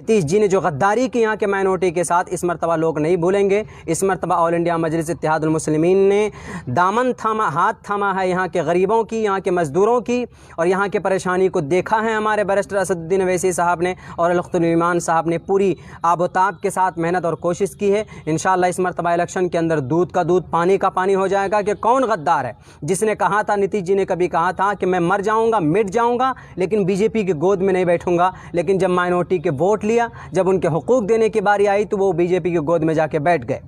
नीतीश जी ने जो गद्दारी की यहाँ के माइनॉरिटी के साथ, इस मरतबा लोग नहीं भूलेंगे। इस मरतबा ऑल इंडिया मजलिस इत्तेहादुल मुस्लिमीन ने दामन थामा, हाथ थामा है यहाँ के गरीबों की, यहाँ के मज़दूरों की, और यहाँ के परेशानी को देखा है हमारे बैरिस्टर असदुद्दीन अवैसी साहब ने और अलख्तुल ईमान साहब ने पूरी आबोताब के साथ मेहनत और कोशिश की है। इंशाअल्लाह इस मरतबा इलेक्शन के अंदर दूध का दूध पानी का पानी हो जाएगा कि कौन गद्दार है जिसने कहा था, नीतीश जी ने कभी कहा था कि मैं मर जाऊँगा, मिट जाऊँगा, लेकिन बीजेपी की गोद में नहीं बैठूँगा। लेकिन जब माइनॉरिटी के वोट लिया, जब उनके हुकूक देने की बारी आई, तो वो बीजेपी की गोद में जाके बैठ गए।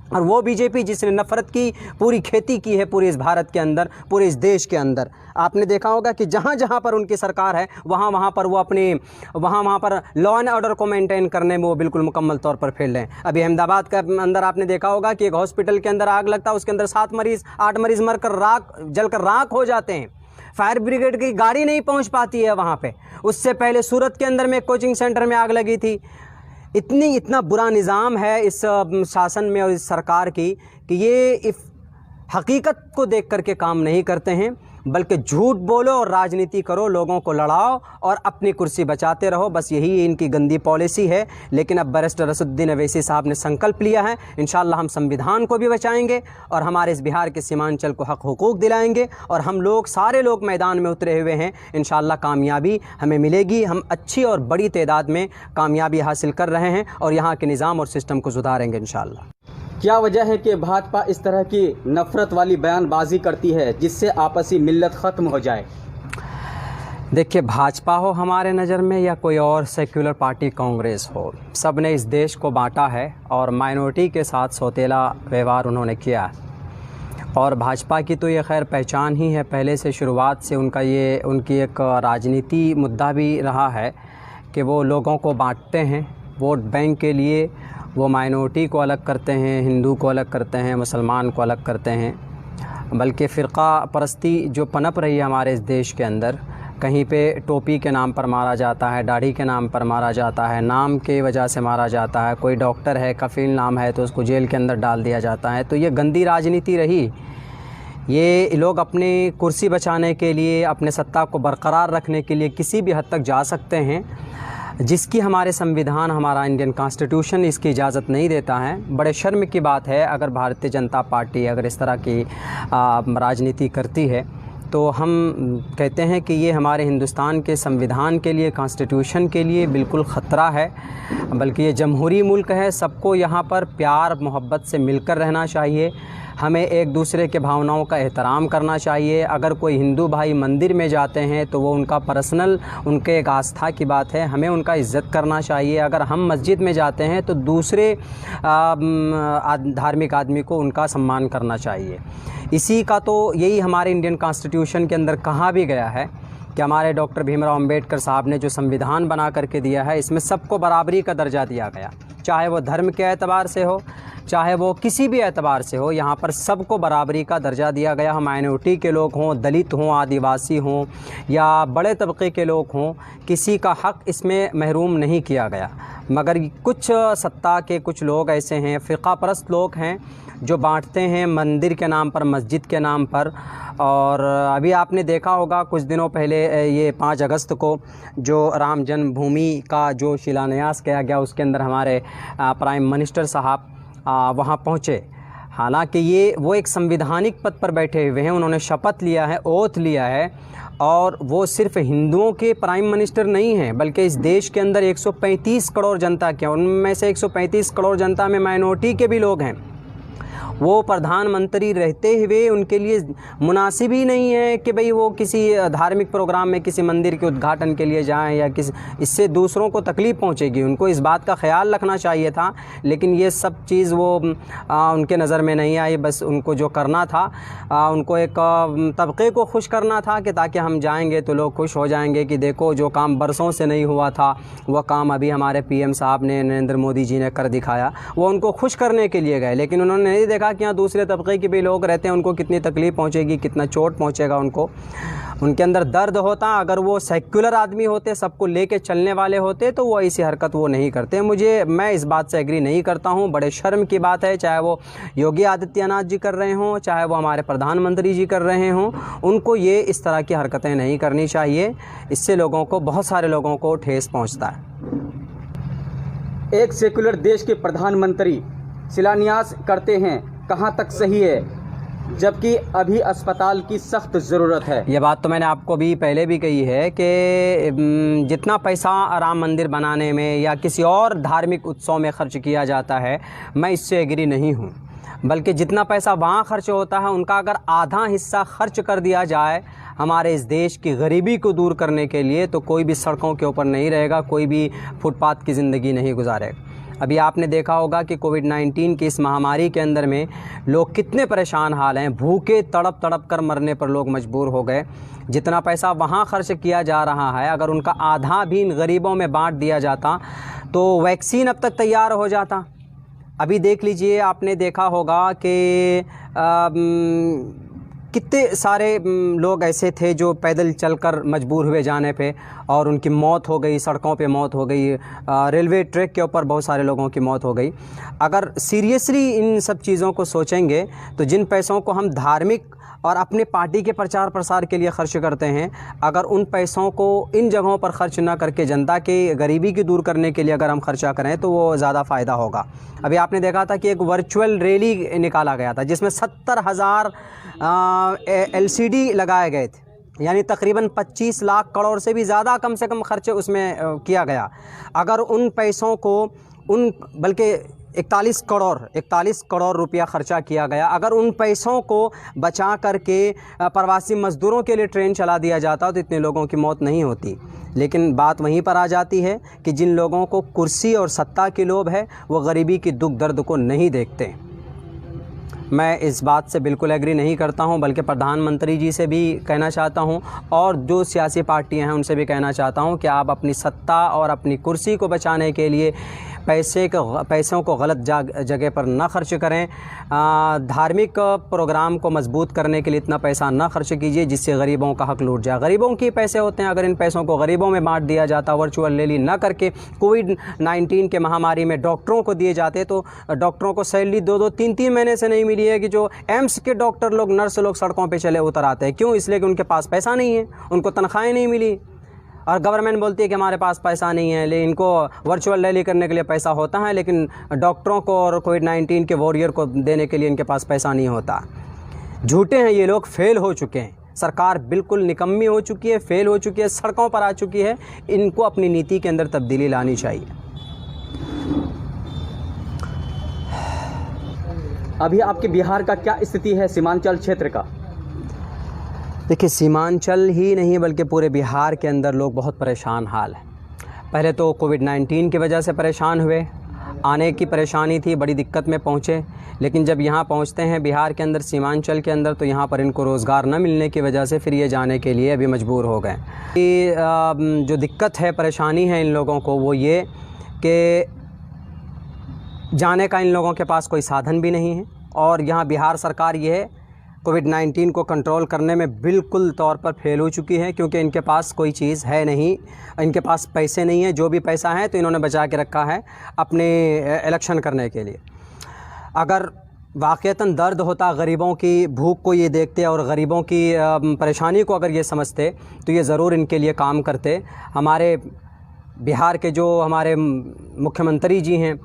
और वो बीजेपी जिसने नफ़रत की पूरी खेती की है पूरे इस भारत के अंदर, पूरे इस देश के अंदर। आपने देखा होगा कि जहाँ जहाँ पर उनकी सरकार है वहाँ पर वो अपनी वहाँ पर लॉ एंड ऑर्डर को मेंटेन करने में वो बिल्कुल मुकम्मल तौर पर फेल हैं। अभी अहमदाबाद के अंदर आपने देखा होगा कि एक हॉस्पिटल के अंदर आग लगता है, उसके अंदर 7 मरीज़ 8 मरीज़ जलकर राख हो जाते हैं। फायर ब्रिगेड की गाड़ी नहीं पहुँच पाती है वहाँ पर। उससे पहले सूरत के अंदर में एक कोचिंग सेंटर में आग लगी थी। इतना बुरा निज़ाम है इस शासन में और इस सरकार की कि ये इस हकीकत को देख कर के काम नहीं करते हैं, बल्कि झूठ बोलो और राजनीति करो, लोगों को लड़ाओ और अपनी कुर्सी बचाते रहो। बस यही इनकी गंदी पॉलिसी है। लेकिन अब बैरिस्टर असदुद्दीन अवैसी साहब ने संकल्प लिया है, इंशाअल्लाह हम संविधान को भी बचाएंगे और हमारे इस बिहार के सीमांचल को हक हुकूक दिलाएंगे। और हम लोग सारे लोग मैदान में उतरे हुए हैं, इंशाअल्लाह कामयाबी हमें मिलेगी। हम अच्छी और बड़ी तादाद में कामयाबी हासिल कर रहे हैं और यहाँ के निज़ाम और सिस्टम को सुधारेंगे इंशाअल्लाह। क्या वजह है कि भाजपा इस तरह की नफ़रत वाली बयानबाजी करती है जिससे आपसी मिल्लत ख़त्म हो जाए? देखिए, भाजपा हो हमारे नज़र में या कोई और सेक्युलर पार्टी कांग्रेस हो, सब ने इस देश को बांटा है और माइनॉरिटी के साथ सौतेला व्यवहार उन्होंने किया। और भाजपा की तो ये खैर पहचान ही है, पहले से शुरुआत से उनकी एक राजनीति मुद्दा भी रहा है कि वो लोगों को बांटते हैं वोट बैंक के लिए। वो माइनॉरिटी को अलग करते हैं, हिंदू को अलग करते हैं, मुसलमान को अलग करते हैं। बल्कि फ़िरक़ा परस्ती जो पनप रही है हमारे इस देश के अंदर, कहीं पे टोपी के नाम पर मारा जाता है, दाढ़ी के नाम पर मारा जाता है, नाम के वजह से मारा जाता है। कोई डॉक्टर है, कफील नाम है तो उसको जेल के अंदर डाल दिया जाता है। तो ये गंदी राजनीति रही। ये लोग अपनी कुर्सी बचाने के लिए, अपने सत्ता को बरकरार रखने के लिए किसी भी हद तक जा सकते हैं, जिसकी हमारे संविधान, हमारा इंडियन कॉन्स्टिट्यूशन इसकी इजाज़त नहीं देता है। बड़े शर्म की बात है अगर भारतीय जनता पार्टी अगर इस तरह की राजनीति करती है, तो हम कहते हैं कि ये हमारे हिंदुस्तान के संविधान के लिए, कॉन्स्टिट्यूशन के लिए बिल्कुल ख़तरा है। बल्कि ये जमहूरी मुल्क है, सबको यहाँ पर प्यार मोहब्बत से मिलकर रहना चाहिए। हमें एक दूसरे के भावनाओं का एहतराम करना चाहिए। अगर कोई हिंदू भाई मंदिर में जाते हैं तो वो उनका पर्सनल, उनके एक आस्था की बात है, हमें उनका इज़्ज़त करना चाहिए। अगर हम मस्जिद में जाते हैं तो दूसरे धार्मिक आदमी को उनका सम्मान करना चाहिए। इसी का तो यही हमारे इंडियन कॉन्स्टिट्यूशन के अंदर कहा भी गया है कि हमारे डॉक्टर भीमराव अंबेडकर साहब ने जो संविधान बना करके दिया है, इसमें सबको बराबरी का दर्जा दिया गया, चाहे वो धर्म के एतबार से हो, चाहे वो किसी भी एतबार से हो। यहाँ पर सबको बराबरी का दर्जा दिया गया। हम माइनॉरिटी के लोग हों, दलित हों, आदिवासी हों या बड़े तबके के लोग हों, किसी का हक़ इसमें महरूम नहीं किया गया। मगर कुछ सत्ता के कुछ लोग ऐसे हैं, फ़िरक़ा परस्त लोग हैं, जो बांटते हैं मंदिर के नाम पर, मस्जिद के नाम पर। और अभी आपने देखा होगा कुछ दिनों पहले ये 5 अगस्त को जो राम जन्मभूमि का जो शिलान्यास किया गया, उसके अंदर हमारे प्राइम मिनिस्टर साहब वहाँ पहुँचे। हालांकि वो एक संविधानिक पद पर बैठे हुए हैं, उन्होंने शपथ लिया है, ओथ लिया है, और वो सिर्फ हिंदुओं के प्राइम मिनिस्टर नहीं हैं, बल्कि इस देश के अंदर 135 करोड़ जनता के, उनमें से 135 करोड़ जनता में माइनॉरिटी के भी लोग हैं। वो प्रधानमंत्री रहते हुए उनके लिए मुनासिब ही नहीं है कि भाई वो किसी धार्मिक प्रोग्राम में किसी मंदिर के उद्घाटन के लिए जाएं या इससे दूसरों को तकलीफ़ पहुंचेगी। उनको इस बात का ख्याल रखना चाहिए था, लेकिन ये सब चीज़ वो उनके नज़र में नहीं आई। बस उनको जो करना था, उनको एक तबके को खुश करना था कि ताकि हम जाएंगे तो लोग खुश हो जाएंगे कि देखो जो काम बरसों से नहीं हुआ था वह काम अभी हमारे PM साहब ने, नरेंद्र मोदी जी ने कर दिखाया। वो उनको खुश करने के लिए गए, लेकिन उन्होंने नहीं देखा कि यहाँ दूसरे तबके के भी लोग रहते हैं, उनको कितनी तकलीफ़ पहुँचेगी, कितना चोट पहुँचेगा उनको। उनके अंदर दर्द होता। अगर वो सेक्युलर आदमी होते, सबको लेके चलने वाले होते, तो वो ऐसी हरकत वो नहीं करते। मैं इस बात से एग्री नहीं करता हूँ। बड़े शर्म की बात है, चाहे वो योगी आदित्यनाथ जी कर रहे हों, चाहे वो हमारे प्रधानमंत्री जी कर रहे हों, उनको ये इस तरह की हरकतें नहीं करनी चाहिए। इससे लोगों को, बहुत सारे लोगों को ठेस पहुँचता है। एक सेकुलर देश के प्रधानमंत्री शिलान्यास करते हैं, कहाँ तक सही है, जबकि अभी अस्पताल की सख्त ज़रूरत है। ये बात तो मैंने आपको भी पहले भी कही है कि जितना पैसा राम मंदिर बनाने में या किसी और धार्मिक उत्सव में खर्च किया जाता है, मैं इससे एग्री नहीं हूँ। बल्कि जितना पैसा वहाँ खर्च होता है उनका अगर आधा हिस्सा खर्च कर दिया जाए हमारे इस देश की गरीबी को दूर करने के लिए, तो कोई भी सड़कों के ऊपर नहीं रहेगा, कोई भी फुटपाथ की ज़िंदगी नहीं गुजारेगा। अभी आपने देखा होगा कि कोविड-19 की इस महामारी के अंदर में लोग कितने परेशान हाल हैं, भूखे तड़प तड़प कर मरने पर लोग मजबूर हो गए। जितना पैसा वहाँ खर्च किया जा रहा है, अगर उनका आधा भी इन गरीबों में बांट दिया जाता तो वैक्सीन अब तक तैयार हो जाता। अभी देख लीजिए, आपने देखा होगा कि कितने सारे लोग ऐसे थे जो पैदल चलकर मजबूर हुए जाने पे और उनकी मौत हो गई, सड़कों पे मौत हो गई, रेलवे ट्रैक के ऊपर बहुत सारे लोगों की मौत हो गई। अगर सीरियसली इन सब चीज़ों को सोचेंगे तो जिन पैसों को हम धार्मिक और अपने पार्टी के प्रचार प्रसार के लिए खर्च करते हैं, अगर उन पैसों को इन जगहों पर खर्च ना करके जनता की गरीबी की दूर करने के लिए अगर हम खर्चा करें तो वो ज़्यादा फ़ायदा होगा। अभी आपने देखा था कि एक वर्चुअल रैली निकाला गया था जिसमें 70,000 LCD लगाए गए थे, यानी तकरीबन 25 लाख करोड़ से भी ज़्यादा कम से कम खर्च उसमें किया गया। अगर उन पैसों को बल्कि 41 करोड़ रुपया खर्चा किया गया, अगर उन पैसों को बचा करके प्रवासी मज़दूरों के लिए ट्रेन चला दिया जाता तो इतने लोगों की मौत नहीं होती। लेकिन बात वहीं पर आ जाती है कि जिन लोगों को कुर्सी और सत्ता की लोभ है वो गरीबी की दुख दर्द को नहीं देखते। मैं इस बात से बिल्कुल एग्री नहीं करता हूं, बल्कि प्रधानमंत्री जी से भी कहना चाहता हूं और जो सियासी पार्टियां हैं उनसे भी कहना चाहता हूं कि आप अपनी सत्ता और अपनी कुर्सी को बचाने के लिए पैसों को गलत जगह पर ना खर्च करें। धार्मिक प्रोग्राम को मजबूत करने के लिए इतना पैसा ना खर्च कीजिए जिससे गरीबों का हक लूट जाए। गरीबों के पैसे होते हैं, अगर इन पैसों को गरीबों में बांट दिया जाता, वर्चुअल रैली ना करके कोविड-19 के महामारी में डॉक्टरों को दिए जाते तो डॉक्टरों को सैलरी 2-2, 3-3 महीने से नहीं मिली है कि जो एम्स के डॉक्टर लोग, नर्स लोग सड़कों पर चले उतर आते हैं। क्यों? इसलिए कि उनके पास पैसा नहीं है, उनको तनख्वाहें नहीं मिली और गवर्नमेंट बोलती है कि हमारे पास पैसा नहीं है। लेकिन इनको वर्चुअल रैली करने के लिए पैसा होता है, लेकिन डॉक्टरों को और कोविड-19 के वॉरियर को देने के लिए इनके पास पैसा नहीं होता। झूठे हैं ये लोग, फेल हो चुके हैं। सरकार बिल्कुल निकम्मी हो चुकी है, फेल हो चुकी है, सड़कों पर आ चुकी है। इनको अपनी नीति के अंदर तब्दीली लानी चाहिए। अभी आपके बिहार का क्या स्थिति है, सीमांचल क्षेत्र का? देखिए, सीमांचल ही नहीं बल्कि पूरे बिहार के अंदर लोग बहुत परेशान हाल हैं। पहले तो कोविड-19 की वजह से परेशान हुए, आने की परेशानी थी, बड़ी दिक्कत में पहुँचे। लेकिन जब यहाँ पहुँचते हैं बिहार के अंदर, सीमांचल के अंदर, तो यहाँ पर इनको रोज़गार न मिलने की वजह से फिर ये जाने के लिए अभी मजबूर हो गए। कि जो दिक्कत है, परेशानी है इन लोगों को, वो ये कि जाने का इन लोगों के पास कोई साधन भी नहीं है। और यहाँ बिहार सरकार ये है कोविड-19 को कंट्रोल करने में बिल्कुल तौर पर फेल हो चुकी है, क्योंकि इनके पास कोई चीज़ है नहीं, इनके पास पैसे नहीं है। जो भी पैसा है तो इन्होंने बचा के रखा है अपने इलेक्शन करने के लिए। अगर वाक़ईतन दर्द होता गरीबों की भूख को ये देखते और गरीबों की परेशानी को अगर ये समझते तो ये ज़रूर इनके लिए काम करते। हमारे बिहार के जो हमारे मुख्यमंत्री जी हैं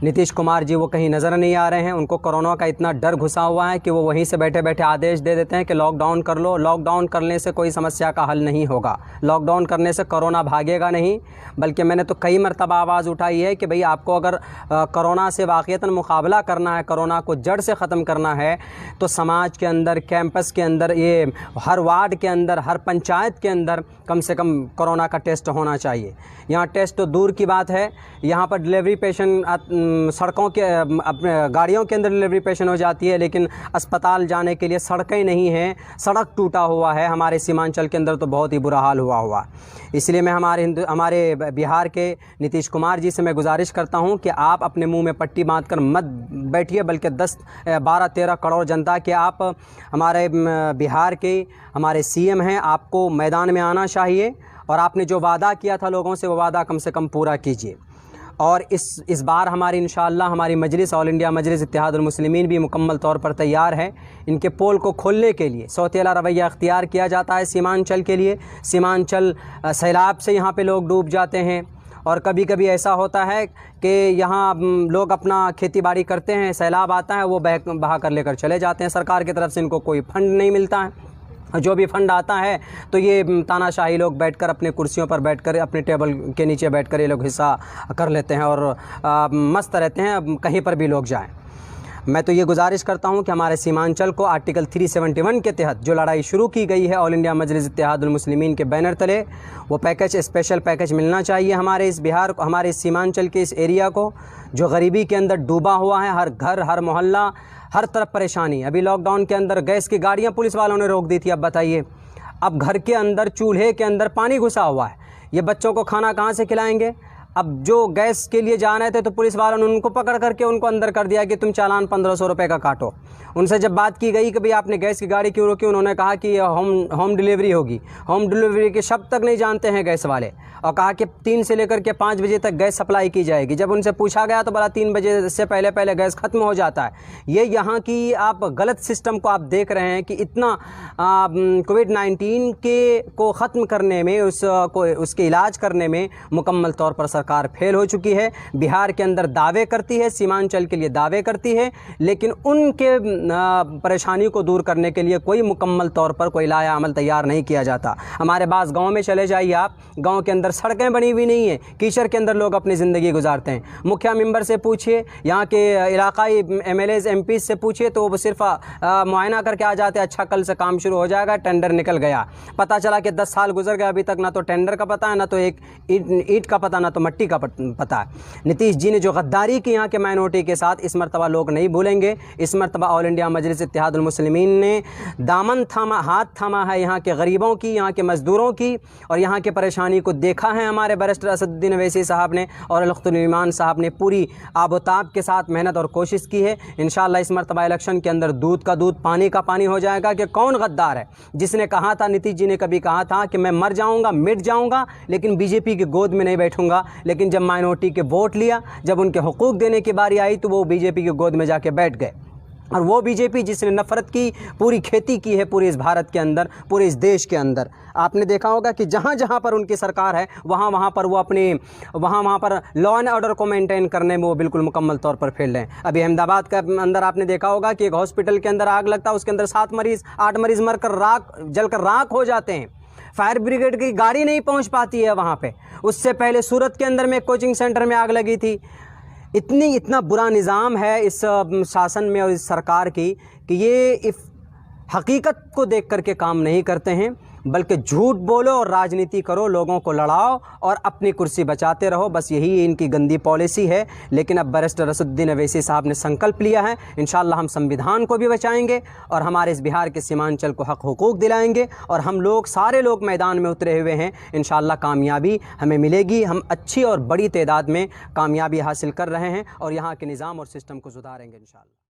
नीतीश कुमार जी, वो कहीं नज़र नहीं आ रहे हैं। उनको कोरोना का इतना डर घुसा हुआ है कि वो वहीं से बैठे बैठे आदेश दे देते हैं कि लॉकडाउन कर लो। लॉकडाउन करने से कोई समस्या का हल नहीं होगा, लॉकडाउन करने से कोरोना भागेगा नहीं। बल्कि मैंने तो कई मरतबा आवाज़ उठाई है कि भाई आपको अगर कोरोना से वाक़ईतन मुकाबला करना है, कोरोना को जड़ से ख़त्म करना है, तो समाज के अंदर, कैंपस के अंदर, ये हर वार्ड के अंदर, हर पंचायत के अंदर कम से कम कोरोना का टेस्ट होना चाहिए। यहाँ टेस्ट तो दूर की बात है, यहाँ पर डिलीवरी पेशेंट सड़कों के अपने गाड़ियों के अंदर डिलीवरी पेशेंट हो जाती है, लेकिन अस्पताल जाने के लिए सड़कें नहीं हैं, सड़क टूटा हुआ है। हमारे सीमांचल के अंदर तो बहुत ही बुरा हाल हुआ। इसलिए मैं हमारे बिहार के नीतीश कुमार जी से मैं गुजारिश करता हूं कि आप अपने मुंह में पट्टी बांध कर मत बैठिए, बल्कि 10-12-13 करोड़ जनता के आप हमारे बिहार के हमारे CM हैं, आपको मैदान में आना चाहिए और आपने जो वादा किया था लोगों से वो वादा कम से कम पूरा कीजिए। और इस बार हमारी इंशाअल्लाह हमारी मजलिस, ऑल इंडिया मजलिस इत्तेहादुल मुस्लिमीन भी मुकम्मल तौर पर तैयार है। इनके पोल को खोलने के लिए सौतेला रवैया अख्तियार किया जाता है सीमांचल के लिए। सीमांचल सैलाब से यहाँ पे लोग डूब जाते हैं और कभी कभी ऐसा होता है कि यहाँ लोग अपना खेती बाड़ी करते हैं, सैलाब आता है, वो बहा कर लेकर चले जाते हैं। सरकार की तरफ से इनको कोई फंड नहीं मिलता है। जो भी फंड आता है तो ये तानाशाही लोग बैठकर अपने कुर्सियों पर बैठकर अपने टेबल के नीचे बैठकर ये लोग हिस्सा कर लेते हैं और मस्त रहते हैं, कहीं पर भी लोग जाएं। मैं तो ये गुजारिश करता हूँ कि हमारे सीमांचल को आर्टिकल 371 के तहत जो लड़ाई शुरू की गई है ऑल इंडिया मजलिस इत्तेहादुल मुस्लिमीन के बैनर तले, वो पैकेज, स्पेशल पैकेज मिलना चाहिए हमारे इस बिहार को, हमारे इस सीमांचल के इस एरिया को जो गरीबी के अंदर डूबा हुआ है। हर घर, हर मोहल्ला, हर तरफ परेशानी। अभी लॉकडाउन के अंदर गैस की गाड़ियाँ पुलिस वालों ने रोक दी थी। अब बताइए, अब घर के अंदर, चूल्हे के अंदर पानी घुसा हुआ है। ये बच्चों को खाना कहाँ से खिलाएंगे? अब जो गैस के लिए जा रहे थे तो पुलिस वालों ने उनको पकड़ करके उनको अंदर कर दिया कि तुम चालान 1500 रुपये का काटो। उनसे जब बात की गई कि भाई आपने गैस की गाड़ी क्यों रोकी, उन्होंने कहा कि होम डिलीवरी होगी। होम डिलीवरी के शब्द तक नहीं जानते हैं गैस वाले, और कहा कि 3 से लेकर के 5 बजे तक गैस सप्लाई की जाएगी। जब उनसे पूछा गया तो बोला 3 बजे से पहले पहले गैस ख़त्म हो जाता है। ये यहाँ की आप गलत सिस्टम को आप देख रहे हैं कि इतना कोविड-19 को ख़त्म करने में, उसके इलाज करने में मुकम्मल तौर पर सरकार फेल हो चुकी है। बिहार के अंदर दावे करती है, सीमांचल के लिए दावे करती है, लेकिन उनके परेशानी को दूर करने के लिए कोई मुकम्मल तौर पर कोई लाया अमल तैयार नहीं किया जाता। हमारे पास गांव में चले जाइए आप, गांव के अंदर सड़कें बनी हुई नहीं है, कीचड़ के अंदर लोग अपनी ज़िंदगी गुजारते हैं। मुखिया मेंबर से पूछिए, यहाँ के इलाकाई MLAs MP से पूछिए तो वो सिर्फ मुआयना करके आ जाते हैं, अच्छा कल से काम शुरू हो जाएगा, टेंडर निकल गया। पता चला कि 10 साल गुजर गए, अभी तक ना तो टेंडर का पता है, ना तो एक ईंट का पता, ना तो मट्टी का पता है। नीतीश जी ने जो गद्दारी की यहाँ के माइनॉरिटी के साथ, इस मरतबा लोग नहीं भूलेंगे। इस मरतबा ऑल इंडिया मजलिस इत्तेहादुल मुस्लिमीन ने दामन थामा, हाथ थामा है यहाँ के गरीबों की, यहाँ के मज़दूरों की, और यहाँ के परेशानी को देखा है हमारे बैरिस्टर असदुद्दीन अवैसी साहब ने और लख्तुल ईमान साहब ने पूरी आबोताब के साथ मेहनत और कोशिश की है। इंशाअल्लाह इस मरतबा इलेक्शन के अंदर दूध का दूध, पानी का पानी हो जाएगा कि कौन गद्दार है जिसने कहा था, नीतीश जी ने कभी कहा था कि मैं मर जाऊँगा, मिट जाऊँगा, लेकिन बीजेपी की गोद में नहीं बैठूँगा। लेकिन जब माइनॉरिटी के वोट लिया, जब उनके हुकूक देने की बारी आई तो वो बीजेपी की गोद में जाके बैठ गए। और वो बीजेपी जिसने नफ़रत की पूरी खेती की है पूरे इस भारत के अंदर, पूरे इस देश के अंदर। आपने देखा होगा कि जहाँ जहाँ पर उनकी सरकार है वहाँ पर वो अपने वहाँ पर लॉ एंड ऑर्डर को मेंटेन करने में वो बिल्कुल मुकम्मल तौर पर फेल हैं। अभी अहमदाबाद के अंदर आपने देखा होगा कि एक हॉस्पिटल के अंदर आग लगता है, उसके अंदर 8 मरीज़ जलकर राख हो जाते हैं। फायर ब्रिगेड की गाड़ी नहीं पहुँच पाती है वहाँ पर। उससे पहले सूरत के अंदर में एक कोचिंग सेंटर में आग लगी थी। इतना बुरा निज़ाम है इस शासन में और इस सरकार की कि ये इस हकीकत को देख करके काम नहीं करते हैं, बल्कि झूठ बोलो और राजनीति करो, लोगों को लड़ाओ और अपनी कुर्सी बचाते रहो। बस यही इनकी गंदी पॉलिसी है। लेकिन अब बैरिस्टर असदुद्दीन अवैसी साहब ने संकल्प लिया है, इंशाअल्लाह हम संविधान को भी बचाएंगे और हमारे इस बिहार के सीमांचल को हक हुकूक दिलाएंगे। और हम लोग, सारे लोग मैदान में उतरे हुए हैं। इंशाअल्लाह कामयाबी हमें मिलेगी। हम अच्छी और बड़ी तादाद में कामयाबी हासिल कर रहे हैं और यहाँ के निज़ाम और सिस्टम को सुधारेंगे इंशाअल्लाह।